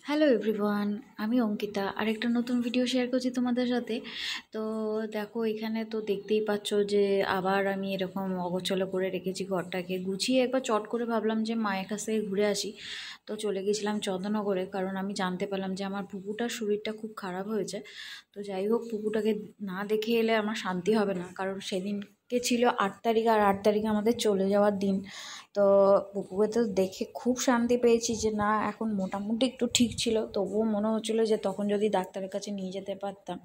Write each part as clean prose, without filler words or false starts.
Hello everyone, আমি অঙ্কিতা আরেকটা নতুন ভিডিও শেয়ার করছি তোমাদের সাথে। তো দেখো, এখানে তো দেখতেই পাচ্ছ যে আবার আমি এরকম অগোছালো করে রেখেছি ঘরটাকে। গুছিয়ে একবার চট করে ভাবলাম যে মায়ের কাছ থেকে ঘুরে আসি। তো চলে গেছিলাম চন্দননগরে, কারণ আমি জানতে পারলাম যে আমার পুপুটার শরীরটা খুব খারাপ হয়েছে। তো যাই হোক, পুপুটাকে না দেখে এলে আমার শান্তি হবে না, কারণ সেদিনকে ছিল 8 তারিখ, আর 8 তারিখে আমাদের চলে যাওয়ার দিন। তো পুকুকে তো দেখে খুব শান্তি পেয়েছি যে না, এখন মোটামুটি একটু ঠিক ছিল। তবুও মনে হচ্ছিলো যে তখন যদি ডাক্তারের কাছে নিয়ে যেতে পারতাম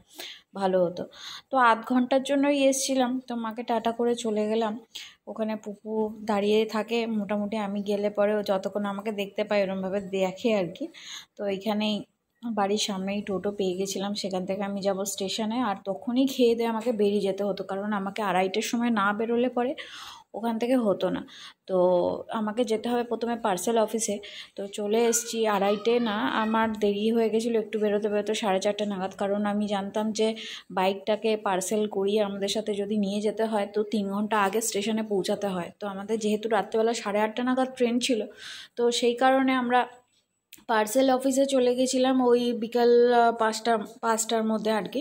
ভালো হতো। তো আধ ঘন্টার জন্যই এসছিলাম, তো মাকে টাটা করে চলে গেলাম। ওখানে পুপু দাঁড়িয়ে থাকে মোটামুটি, আমি গেলে পরে ও যতক্ষণ আমাকে দেখতে পায় ওরমভাবে দেখে আর কি। তো এইখানেই বাড়ির সামনেই টোটো পেয়ে গেছিলাম, সেখান থেকে আমি যাব স্টেশনে। আর তখনই খেয়ে দিয়ে আমাকে বেরিয়ে যেতে হতো, কারণ আমাকে 2:30টার সময় না বেরোলে পরে ওখান থেকে হতো না। তো আমাকে যেতে হবে প্রথমে পার্সেল অফিসে। তো চলে এসেছি 2:30 না, আমার দেরি হয়ে গেছিলো একটু বেরোতে বেরোতে 4:30 নাগাদ, কারণ আমি জানতাম যে বাইকটাকে পার্সেল করিয়ে আমাদের সাথে যদি নিয়ে যেতে হয় তো 3 ঘন্টা আগে স্টেশনে পৌঁছাতে হয়। তো আমাদের যেহেতু রাত্রেবেলা 8:30 নাগাদ ট্রেন ছিল, তো সেই কারণে আমরা পার্সেল অফিসে চলে গেছিলাম ওই বিকাল 5টার মধ্যে আর কি।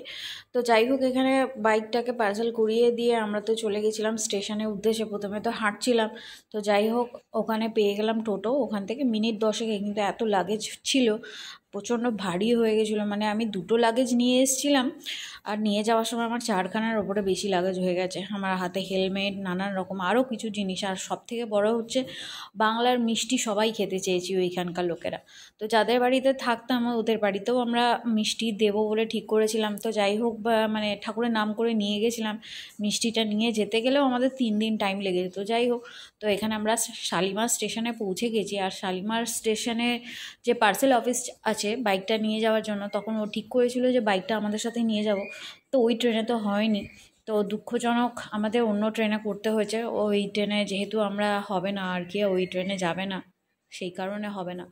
তো যাই হোক, এখানে বাইকটাকে পার্সেল করিয়ে দিয়ে আমরা তো চলে গেছিলাম স্টেশনের উদ্দেশ্যে। প্রথমে তো হাঁটছিলাম, তো যাই হোক ওখানে পেয়ে গেলাম টোটো। ওখান থেকে মিনিট 10 কিন্তু এত লাগেজ ছিল, প্রচণ্ড ভারী হয়ে গেছিলো। মানে আমি 2টো লাগেজ নিয়ে এসেছিলাম, আর নিয়ে যাওয়ার সময় আমার 4খানার ওপরে বেশি লাগেজ হয়ে গেছে। আমার হাতে হেলমেট, নানান রকম আরও কিছু জিনিস। আর সবথেকে বড় হচ্ছে, বাংলার মিষ্টি সবাই খেতে চেয়েছি ওইখানকার লোকেরা। তো যাদের বাড়িতে থাকতাম ওদের বাড়িতেও আমরা মিষ্টি দেবো বলে ঠিক করেছিলাম। তো যাই হোক, মানে ঠাকুরের নাম করে নিয়ে গেছিলাম। মিষ্টিটা নিয়ে যেতে গেলেও আমাদের 3 দিন টাইম লেগে যেত। যাই হোক, তো এখানে আমরা শালিমার স্টেশনে পৌঁছে গেছি। আর শালিমার স্টেশনে যে পার্সেল অফিস আছে বাইকটা নিয়ে যাওয়ার জন্য, তখন ও ঠিক করেছিল যে বাইকটা আমাদের সাথে নিয়ে যাব। তো ওই ট্রেনে তো হয়নি। তো দুঃখজনক আমাদের অন্য ট্রেনে করতে হয়েছে। ওই ট্রেনে যেহেতু আমরা হবে না আর কি, ওই ট্রেনে যাবে না, সেই কারণে হবে না।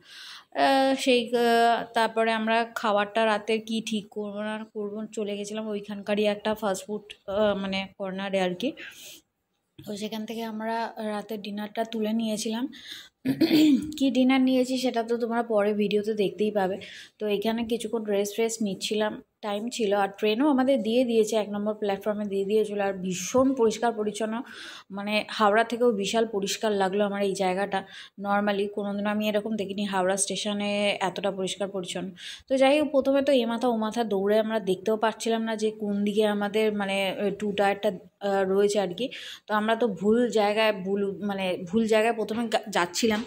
তারপরে আমরা খাবারটা রাতের কি ঠিক করবো না করবো, চলে গেছিলাম ওইখানকারই একটা ফাস্টফুড মানে কর্নারে আর কি। তো সেখান থেকে আমরা রাতের ডিনারটা তুলে নিয়েছিলাম। কি ডিনার নিয়েছি সেটা তো তোমরা পরে ভিডিওতে দেখতেই পাবে। তো এখানে কিছুক্ষণ রেস্ট নিচ্ছিলাম, টাইম ছিল। আর ট্রেনও আমাদের দিয়ে দিয়েছে, 1 নম্বর প্ল্যাটফর্মে দিয়ে দিয়েছিলো। আর ভীষণ পরিষ্কার পরিচ্ছন্ন, মানে হাওড়া থেকেও বিশাল পরিষ্কার লাগলো আমার এই জায়গাটা। নর্মালি কোনোদিন আমি এরকম দেখিনি হাওড়া স্টেশনে এতটা পরিষ্কার পরিচ্ছন্ন। তো যাই হোক, প্রথমে তো এ মাথা ও মাথা দৌড়ে আমরা দেখতেও পারছিলাম না যে কোন দিকে আমাদের মানে টায়ারটা রয়েছে আর কি। তো আমরা তো ভুল জায়গায় প্রথমে যাচ্ছিলাম।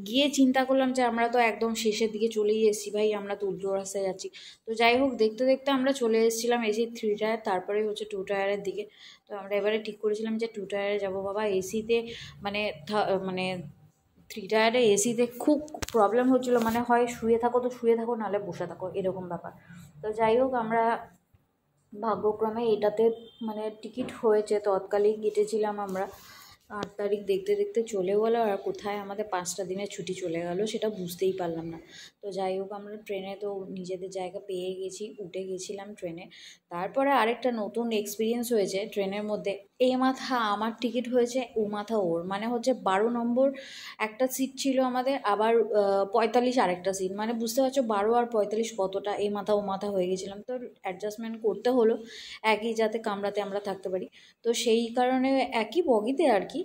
গিয়ে চিন্তা করলাম যে আমরা তো একদম শেষের দিকে চলেই এসেছি ভাই, আমরা তো উল্টো রাস্তায় যাচ্ছি। তো যাই হোক, দেখতে দেখতে আমরা চলে এসেছিলাম এসি 3 টায়ার, তারপরে হচ্ছে 2 টায়ারের দিকে। তো আমরা এবারে ঠিক করেছিলাম যে 2 টায়ারে যাবো। বাবা, এসিতে মানে মানে 3 টায়ারে এসিতে খুব প্রবলেম হচ্ছিলো, মানে হয় শুয়ে থাকো তো শুয়ে থাকো, নাহলে বসে থাকো, এরকম ব্যাপার। তো যাই হোক, আমরা ভাগ্যক্রমে এটাতে মানে টিকিট হয়েছে, তৎকালীন কেটেছিলাম আমরা। 8 তারিখ দেখতে দেখতে চলে গেলো, আর কোথায় আমাদের 5টা দিনের ছুটি চলে গেল সেটা বুঝতেই পারলাম না। তো যাই হোক, আমরা ট্রেনে তো নিজেদের জায়গা পেয়ে গেছি, উঠে গেছিলাম ট্রেনে। তারপরে আরেকটা নতুন এক্সপিরিয়েন্স হয়েছে ট্রেনের মধ্যে। এই মাথা আমার টিকিট হয়েছে, ও মাথা ওর, মানে হচ্ছে 12 নম্বর একটা সিট ছিল আমাদের, আবার 45 আরেকটা সিট। মানে বুঝতে পারছো 12 আর 45 কতটা এই মাথা ও মাথা হয়ে গেছিলাম। তো অ্যাডজাস্টমেন্ট করতে হলো একই যাতে কামরাতে আমরা থাকতে পারি। তো সেই কারণে একই বগিতে আর কি।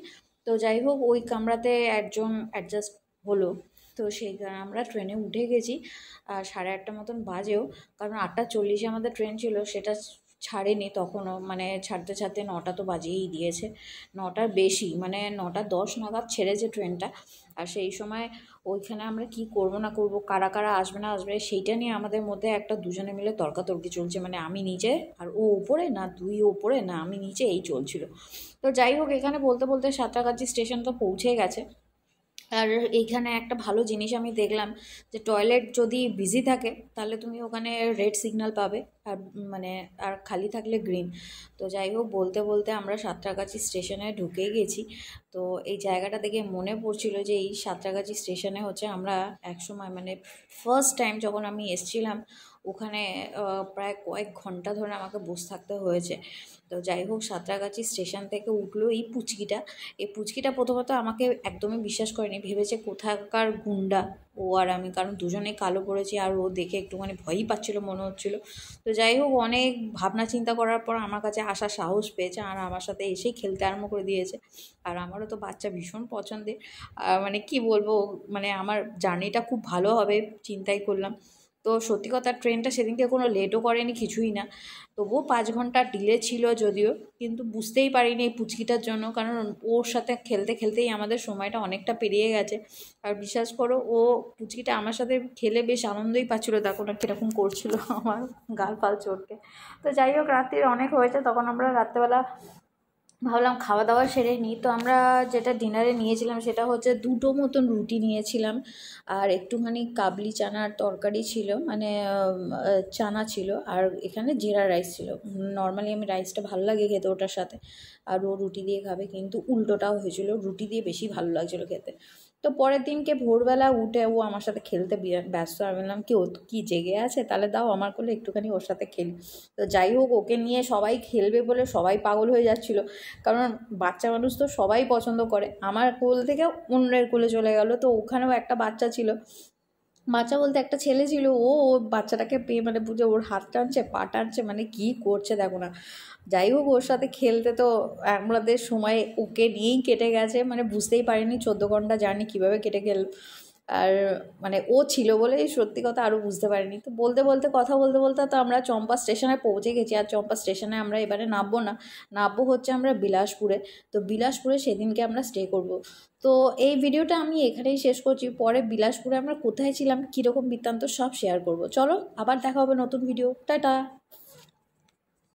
তো যাই হোক, ওই কামরাতে একজন অ্যাডজাস্ট হলো। তো সেই কারণে আমরা ট্রেনে উঠে গেছি। আর 8:30 মতন বাজেও, কারণ 8:40 আমাদের ট্রেন ছিল, সেটা ছাড়েনি তখনও। মানে ছাড়তে ছাড়তে 9টা তো বাজিয়েই দিয়েছে, 9টার বেশি, মানে 9:10 নাগাদ ছেড়েছে ট্রেনটা। আর সেই সময় ওইখানে আমরা কি করব না করব, কারা কারা আসবে না আসবে, সেইটা নিয়ে আমাদের মধ্যে একটা দুজনে মিলে তর্কাতর্কি চলছে। মানে আমি নিচে আর ও ওপরে, না তুই ওপরে না আমি নিচে, এই চলছিল। তো যাই হোক, এখানে বলতে বলতে সাঁতরাগাছি স্টেশন তো পৌঁছে গেছে। আর এইখানে একটা ভালো জিনিস আমি দেখলাম যে টয়লেট যদি বিজি থাকে তাহলে তুমি ওখানে রেড সিগন্যাল পাবে, আর মানে আর খালি থাকলে গ্রিন। তো যাই হোক, বলতে বলতে আমরা সাঁতরাগাছি স্টেশনে ঢুকে গেছি। তো এই জায়গাটা দেখে মনে পড়ছিল যে এই সাঁতরাগাছি স্টেশনে হচ্ছে আমরা একসময় মানে ফার্স্ট টাইম যখন আমি এসছিলাম ওখানে প্রায় কয়েক ঘন্টা ধরে আমাকে বসে থাকতে হয়েছে। তো যাই হোক, সাঁতরাগাছি স্টেশন থেকে উঠলো এই পুচকিটা প্রথমত আমাকে একদমই বিশ্বাস করেনি, ভেবেছে কোথাকার গুন্ডা ও আর আমি, কারণ দুজনেই কালো পড়েছি আর ও দেখে একটুখানি ভয়ই পাচ্ছিলো মনে হচ্ছিলো। তো যাই হোক, অনেক ভাবনা চিন্তা করার পর আমার কাছে আসার সাহস পেয়েছে আর আমার সাথে এসেই খেলতে আরম্ভ করে দিয়েছে। আর আমারও তো বাচ্চা ভীষণ পছন্দের, মানে কি বলবো, মানে আমার জার্নিটা খুব ভালো হবে চিন্তাই করলাম। তো সত্যি কথা, ট্রেনটা সেদিনকে কোনো লেটও করেনি, কিছুই না। তবুও 5 ঘন্টা ডিলে ছিল যদিও, কিন্তু বুঝতেই পারিনি এই পুচকিটার জন্য, কারণ ওর সাথে খেলতে খেলতেই আমাদের সময়টা অনেকটা পেরিয়ে গেছে। আর বিশ্বাস করো, ও পুচকিটা আমার সাথে খেলে বেশ আনন্দই পাচ্ছিলো, দেখো না কীরকম করছিল আমার গাল ফাল চড়কে। তো যাই হোক, রাত্রির অনেক হয়েছে, তখন আমরা রাত্রেবেলা ভাবলাম খাওয়া দাওয়া সেরে নিই। তো আমরা যেটা ডিনারে নিয়েছিলাম সেটা হচ্ছে 2টো মতন রুটি নিয়েছিলাম, আর একটুখানি কাবলি চানার তরকারি ছিল, মানে চানা ছিল, আর এখানে জিরা রাইস ছিল। নর্মালি আমি রাইসটা ভালো লাগে খেতে ওটার সাথে, আর ও রুটি দিয়ে খাবে, কিন্তু উল্টোটাও হয়েছিল, রুটি দিয়ে বেশি ভালো লাগছিলো খেতে। তো পরের দিনকে ভোরবেলা উঠে ও আমার সাথে খেলতে ব্যস্ত। আমি বললাম কি, ও কি জেগে আছে, তাহলে দাও আমার কোলে একটুখানি ওর সাথে খেলি। তো যাই হোক, ওকে নিয়ে সবাই খেলবে বলে সবাই পাগল হয়ে যাচ্ছিলো, কারণ বাচ্চা মানুষ তো সবাই পছন্দ করে। আমার কোল থেকে অন্যের কোলে চলে গেল, তো ওখানেও একটা বাচ্চা ছিল, বাচ্চা বলতে একটা ছেলে ছিল, ও বাচ্চাটাকে পেয়ে মানে বুঝে ওর হাত টানছে, পা টানছে, মানে কী করছে দেখো না। যাই হোক, ওর সাথে খেলতে তো আমাদের সময় ওকে নিয়েই কেটে গেছে, মানে বুঝতেই পারিনি 14 ঘন্টা জার্নি কীভাবে কেটে গেল। আর মানে ও ছিল বলেই সত্যি কথা আরও বুঝতে পারিনি। তো বলতে বলতে কথা বলতে বলতে তো আমরা চম্পা স্টেশনে পৌঁছে গেছি, আর চম্পা স্টেশনে আমরা এবারে নামবো না, নামবো হচ্ছে আমরা বিলাসপুরে। তো বিলাসপুরে সেদিনকে আমরা স্টে করব। তো এই ভিডিওটা আমি এখানেই শেষ করছি, পরে বিলাসপুরে আমরা কোথায় ছিলাম, কীরকম বৃত্তান্ত সব শেয়ার করব। চলো, আবার দেখা হবে নতুন ভিডিও, টাটা।